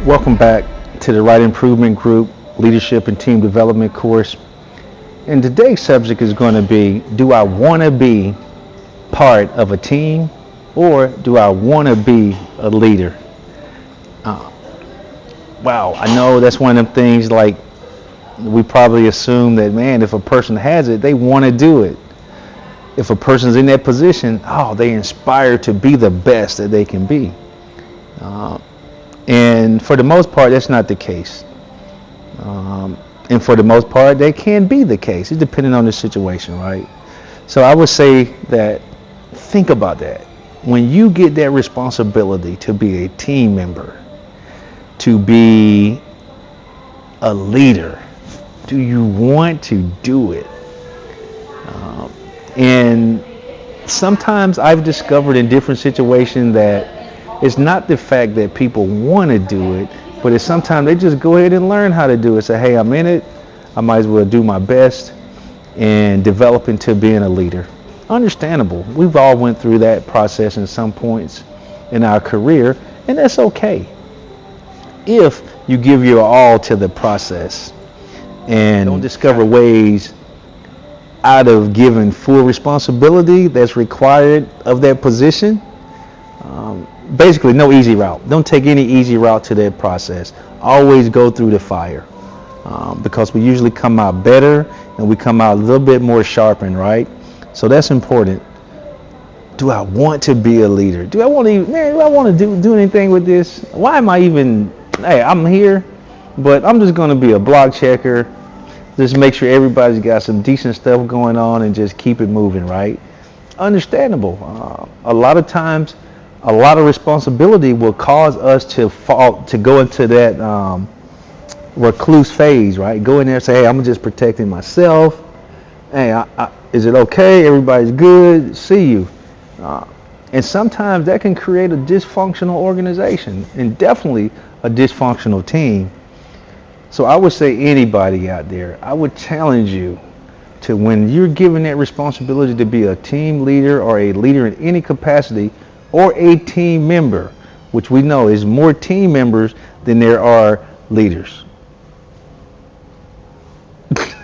Welcome back to the Wright Improvement Group Leadership and Team Development course. And today's subject is going to be, do I want to be part of a team or do I want to be a leader? Wow, I know that's one of them things like we probably assume that, man, if a person has it, they want to do it. If a person's in that position, they inspire to be the best that they can be. And for the most part, that's not the case. And for the most part, that can be the case. It's depending on the situation, right? So I would say that, think about that. When you get that responsibility to be a team member, to be a leader, do you want to do it? And sometimes I've discovered in different situations that it's not the fact that people want to do it, but it's sometimes they just go ahead and learn how to do it. Say, hey, I'm in it. I might as well do my best and develop into being a leader. Understandable. We've all went through that process in some points in our career, and that's okay. If you give your all to the process and don't discover ways out of giving full responsibility that's required of that position, basically no easy route. Don't take any easy route to that process. Always go through the fire, because we usually come out better and we come out a little bit more sharpened, right? So that's important. Do I want to be a leader? Do I want to do anything with this? Why am I even, I'm here, but I'm just going to be a block checker. Just make sure everybody's got some decent stuff going on and just keep it moving, right? Understandable. A lot of times, a lot of responsibility will cause us to go into that recluse phase, right? Go in there and say, hey, I'm just protecting myself. Hey, is it okay? Everybody's good. See you. And sometimes that can create a dysfunctional organization and definitely a dysfunctional team. So I would say anybody out there, I would challenge you to, when you're given that responsibility to be a team leader or a leader in any capacity, or a team member, which we know is more team members than there are leaders.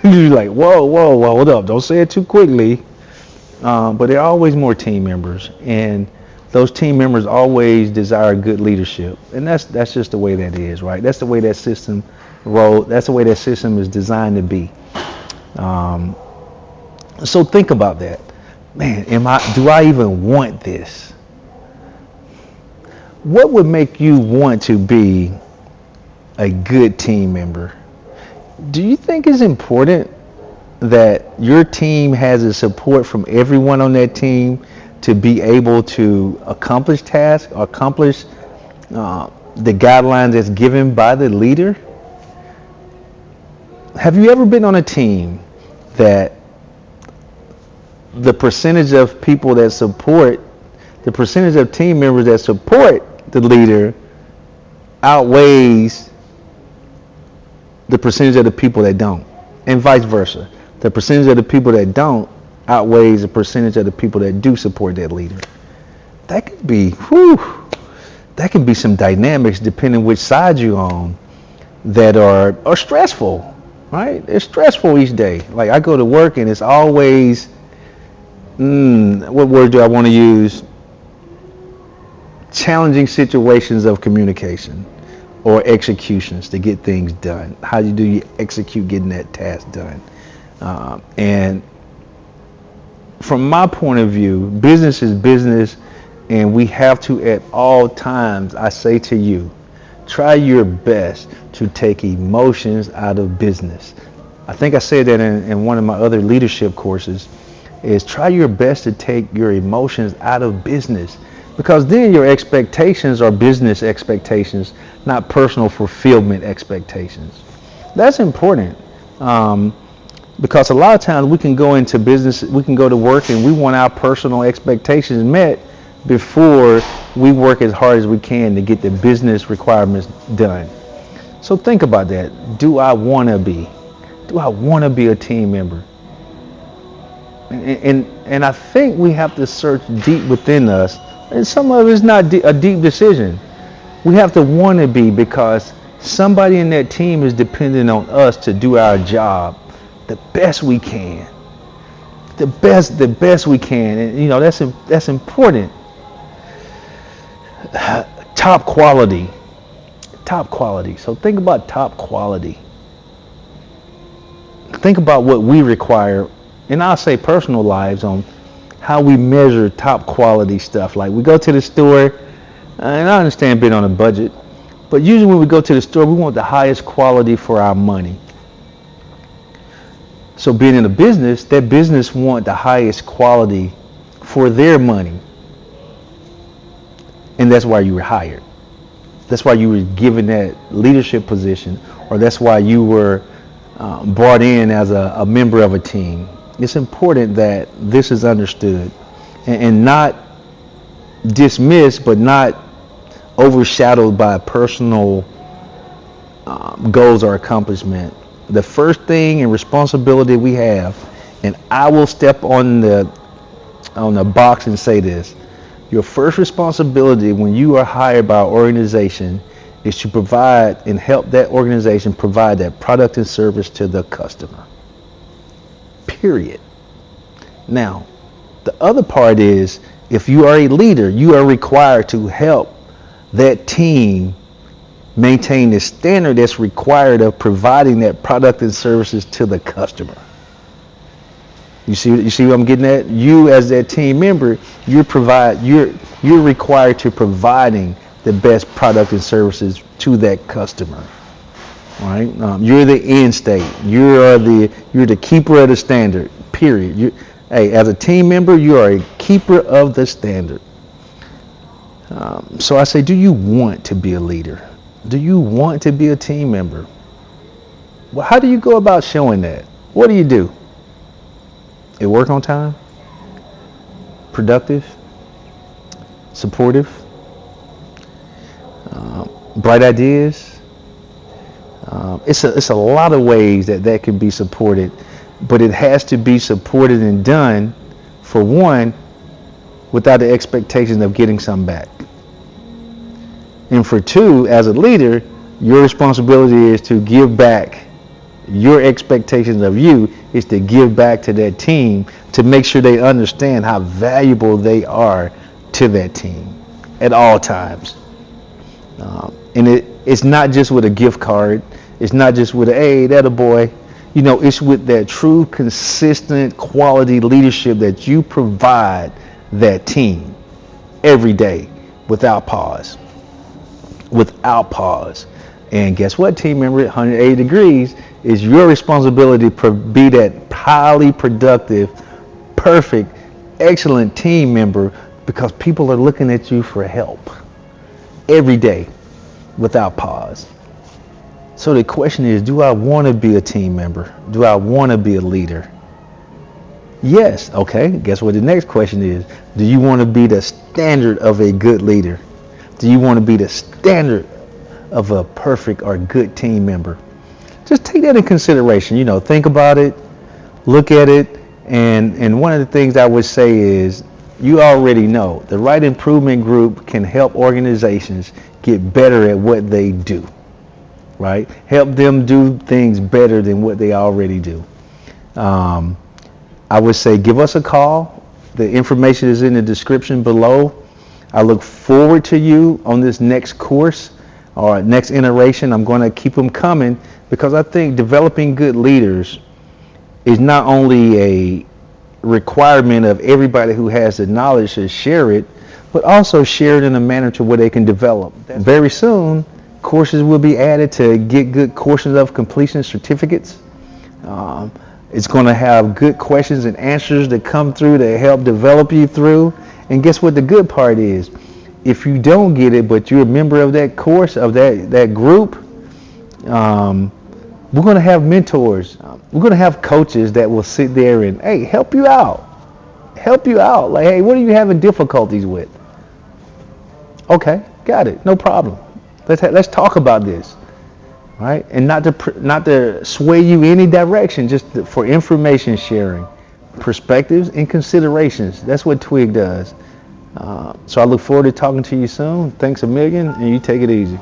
You're like, whoa, hold up. Don't say it too quickly. But there are always more team members, and those team members always desire good leadership. And that's just the way that is, right? That's the way that system that's the way that system is designed to be. So think about that. Man, do I even want this? What would make you want to be a good team member? Do you think it's important that your team has the support from everyone on that team to be able to accomplish tasks or accomplish the guidelines that's given by the leader? Have you ever been on a team that the percentage of people that support, the percentage of team members that support the leader outweighs the percentage of the people that don't, and vice versa? The percentage of the people that don't outweighs the percentage of the people that do support that leader. That could be, that can be some dynamics depending which side you're on that are stressful, right? It's stressful each day. Like, I go to work and it's always, what word do I want to use? Challenging situations of communication or executions to get things done. How do you execute getting that task done? And from my point of view, business is business, and we have to, at all times, I say to you, try your best to take emotions out of business. I think I said that in one of my other leadership courses, is try your best to take your emotions out of business, because then your expectations are business expectations, not personal fulfillment expectations. That's important. Because a lot of times we can go into business, we can go to work and we want our personal expectations met before we work as hard as we can to get the business requirements done. So think about that. Do I want to be a team member? And I think we have to search deep within us, and some of it's not a deep decision. We have to want to be, because somebody in that team is dependent on us to do our job the best we can. The best we can. And you know, that's important. Top quality. Top quality. So think about top quality. Think about what we require, and I'll say personal lives, on how we measure top quality stuff. Like we go to the store, and I understand being on a budget, but usually when we go to the store, we want the highest quality for our money. So being in a business, that business want the highest quality for their money. And that's why you were hired. That's why you were given that leadership position, or that's why you were brought in as a member of a team. It's important that this is understood and not dismissed, but not overshadowed by personal goals or accomplishment. The first thing and responsibility we have, and I will step on the box and say this: your first responsibility when you are hired by an organization is to provide and help that organization provide that product and service to the customer. Period. Now, the other part is, if you are a leader, you are required to help that team maintain the standard that's required of providing that product and services to the customer. You see what I'm getting at? You as that team member, you're required to providing the best product and services to that customer. All right? You're the end state. You're the keeper of the standard. Period. Hey, as a team member, you are a keeper of the standard. So I say, do you want to be a leader? Do you want to be a team member? Well, how do you go about showing that? What do you do? You work on time? Productive? Supportive? Bright ideas? It's a lot of ways that can be supported, but it has to be supported and done, for one, without the expectation of getting some back. And for two, as a leader, your responsibility is to give back. Your expectations of you is to give back to that team, to make sure they understand how valuable they are to that team at all times. And it's not just with a gift card. It's not just with hey, that a boy. You know, it's with that true, consistent, quality leadership that you provide that team every day without pause. Without pause. And guess what, team member? 180 degrees is your responsibility to be that highly productive, perfect, excellent team member, because people are looking at you for help every day without pause. So the question is, do I want to be a team member? Do I want to be a leader? Yes. Okay. Guess what the next question is? Do you want to be the standard of a good leader? Do you want to be the standard of a perfect or good team member? Just take that in consideration. You know, think about it, look at it, and one of the things I would say is, you already know the Wright Improvement Group can help organizations get better at what they do, right? Help them do things better than what they already do. I would say give us a call. The information is in the description below. I look forward to you on this next course or next iteration. I'm going to keep them coming, because I think developing good leaders is not only a requirement of everybody who has the knowledge to share it, but also share it in a manner to where they can develop. Very soon, courses will be added to get good courses of completion certificates. It's going to have good questions and answers that come through to help develop you through. And guess what the good part is? If you don't get it, but you're a member of that course, of that group, we're going to have mentors. We're going to have coaches that will sit there and, hey, help you out. Like, hey, what are you having difficulties with? Okay, got it. No problem. Let's talk about this, right? And not to sway you any direction, just for information sharing, perspectives and considerations. That's what TWIG does. So I look forward to talking to you soon. Thanks a million, and you take it easy.